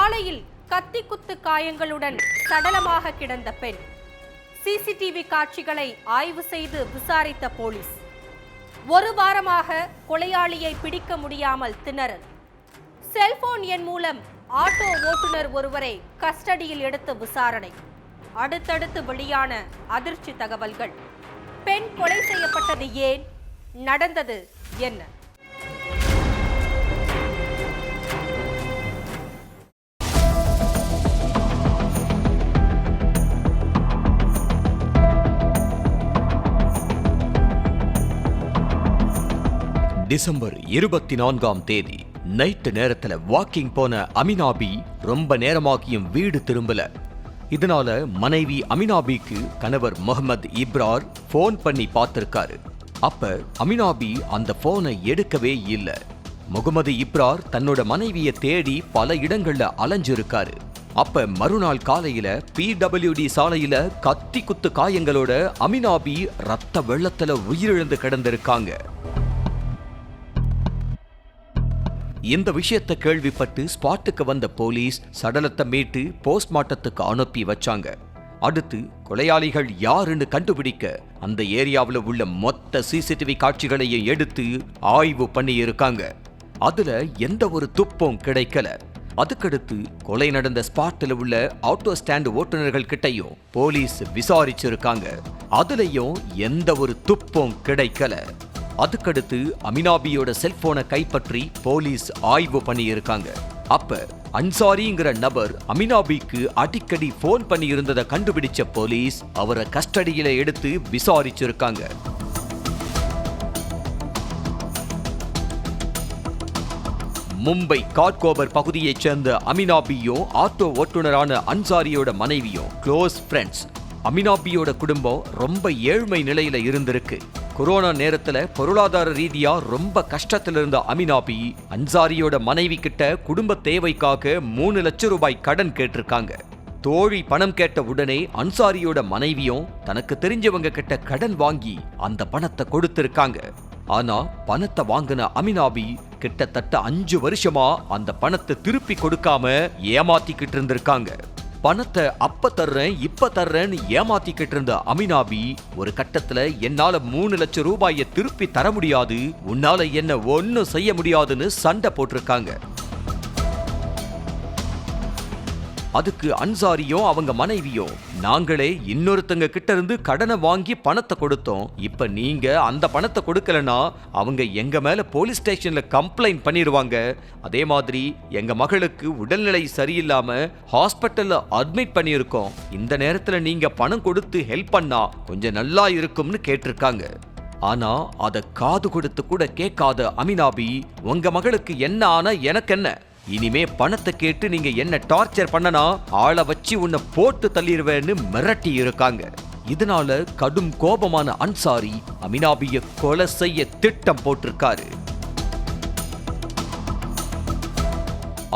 சாலையில் கத்தி குத்து காயங்களுடன் சடலமாக கிடந்த பெண். சிசிடிவி காட்சிகளை ஆய்வு செய்து விசாரித்த போலீஸ். ஒரு வாரமாக கொலையாளியை பிடிக்க முடியாமல் திணறல். செல்போன் எண் மூலம் ஆட்டோ ஓட்டுநர் ஒருவரை கஸ்டடியில் எடுத்து விசாரணை. அடுத்தடுத்து வெளியான அதிர்ச்சி தகவல்கள். பெண் கொலை செய்யப்பட்டது ஏன்? நடந்தது என்ன? டிசம்பர் 24ஆம் தேதி நைட்டு நேரத்துல வாக்கிங் போன அமினாபி ரொம்ப நேரமாகியும் வீடு திரும்பல. இதனால மனைவி அமினாபிக்கு கணவர் முகமது இப்ரார் போன் பண்ணி பார்த்திருக்காரு. அப்ப அமினாபி அந்த போனை எடுக்கவே இல்லை. முகமது இப்ரார் தன்னோட மனைவியை தேடி பல இடங்கள்ல அலைஞ்சிருக்காரு. அப்ப மறுநாள் காலையில PWD சாலையில கத்தி குத்து காயங்களோட அமினாபி ரத்த வெள்ளத்துல உயிரிழந்து கிடந்திருக்காங்க. இந்த விஷயத்தை கேள்விப்பட்டு ஸ்பாட்டுக்கு வந்த போலீஸ் சடலத்தை மீட்டு போஸ்ட்மார்ட்டத்துக்கு அனுப்பி வச்சாங்க. அடுத்து கொலையாளிகள் யாருன்னு கண்டுபிடிக்க அந்த ஏரியாவில் உள்ள மொத்த சிசிடிவி காட்சிகளையும் எடுத்து ஆய்வு பண்ணி இருக்காங்க. அதுல எந்த ஒரு துப்பும் கிடைக்கல. அதுக்கடுத்து கொலை நடந்த ஸ்பாட்டில் உள்ள ஆட்டோ ஸ்டாண்ட் ஓட்டுநர்கள் கிட்டையும் போலீஸ் விசாரிச்சிருக்காங்க. அதுலயும் எந்த ஒரு துப்பும் கிடைக்கல. அதுக்கடுத்து அமினாபியோட செல்போனை கைப்பற்றி போலீஸ் ஆய்வு பண்ணி இருக்காங்க. அப்ப அன்சாரிங்கிற நபர் அமினாபிக்கு அடிக்கடி போன் பண்ணி இருந்ததை கண்டுபிடிச்ச போலீஸ் அவரை கஸ்டடியில எடுத்து விசாரிச்சிருக்காங்க. மும்பை காட்கோபர் பகுதியைச் சேர்ந்த அமினாபியும் ஆட்டோ ஓட்டுநரான அன்சாரியோட மனைவியும் க்ளோஸ் ஃப்ரெண்ட்ஸ். அமினாபியோட குடும்பம் ரொம்ப ஏழ்மை நிலையில இருந்திருக்கு. கொரோனா நேரத்துல பொருளாதார ரீதியா ரொம்ப கஷ்டத்துல இருந்த அமினாபி அன்சாரியோட மனைவி கிட்ட குடும்ப தேவைக்காக 3 லட்சம் ரூபாய் கடன் கேட்டிருக்காங்க. தோழி பணம் கேட்ட உடனே அன்சாரியோட மனைவியும் தனக்கு தெரிஞ்சவங்க கிட்ட கடன் வாங்கி அந்த பணத்தை கொடுத்திருக்காங்க. ஆனா பணத்தை வாங்கின அமினாபி கிட்டத்தட்ட 5 வருஷமா அந்த பணத்தை திருப்பி கொடுக்காம ஏமாத்திக்கிட்டு இருந்திருக்காங்க. பணத்தை அப்ப தர்றேன் இப்ப தர்றேன்னு ஏமாத்திக்கிட்டு இருந்த அமினாபி ஒரு கட்டத்துல என்னால 3 லட்சம் ரூபாயை திருப்பி தர முடியாது, உன்னால என்ன ஒன்னும் செய்ய முடியாதுன்னு சண்டை போட்டிருக்காங்க. அதுக்கு அன்சாரியும் அவங்க மனைவியும், நாங்களே இன்னொருத்தங்க கிட்ட இருந்து கடனை வாங்கி பணத்தை கொடுத்தோம், இப்ப நீங்க அந்த பணத்தை கொடுக்கலனா அவங்க எங்க மேல போலீஸ் ஸ்டேஷன்ல கம்ப்ளைண்ட் பண்ணிடுவாங்க. அதே மாதிரி எங்க மகளுக்கு உடல்நிலை சரியில்லாம ஹாஸ்பிட்டல்ல அட்மிட் பண்ணியிருக்கோம், இந்த நேரத்துல நீங்க பணம் கொடுத்து ஹெல்ப் பண்ணா கொஞ்சம் நல்லா இருக்கும்னு கேட்டிருக்காங்க. ஆனா அத காது கொடுத்து கூட கேட்காத அமினாபி, உங்க மகளுக்கு என்ன ஆனா எனக்கு என்ன, இனிமே பணத்தை கேட்டு நீங்க என்ன டார்ச்சர் பண்ணனா ஆளை வச்சு உன்னை போட்டு தள்ளிடுவேன்னு மிரட்டி இருக்காங்க. இதனால கடும் கோபமான அன்சாரி அமினாபியை கொலை செய்ய திட்டம் போட்டிருக்காரு.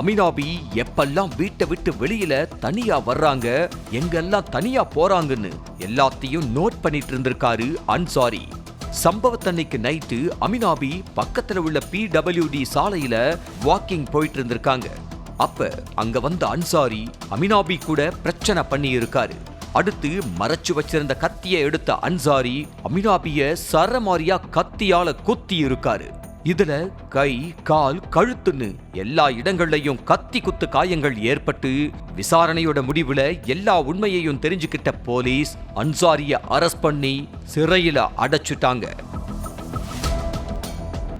அமினாபி எப்பெல்லாம் வீட்டை விட்டு வெளியில தனியா வர்றாங்க, எங்கெல்லாம் தனியா போறாங்கன்னு எல்லாத்தையும் நோட் பண்ணிட்டு இருந்திருக்காரு அன்சாரி. சம்பவத்தன்னைக்கு நைட்டு அமினாபி பக்கத்துல உள்ள PWD சாலையில வாக்கிங் போயிட்டு இருந்திருக்காங்க. அப்ப அங்க வந்த அன்சாரி அமினாபி கூட பிரச்சனை பண்ணி இருக்காரு. அடுத்து மறைச்சு வச்சிருந்த கத்தியை எடுத்த அன்சாரி அமினாபிய சரமாரியா கத்தியால குத்தி இருக்காரு. இதுல கை, கால், கழுத்துன்னு எல்லா இடங்கள்லயும் கத்தி குத்து காயங்கள் ஏற்பட்டு விசாரணையோட முடிவுல எல்லா உண்மையையும் தெரிஞ்சுக்கிட்ட போலீஸ் அன்சாரிய அரெஸ்ட் பண்ணி சிறையில அடைச்சுட்டாங்க.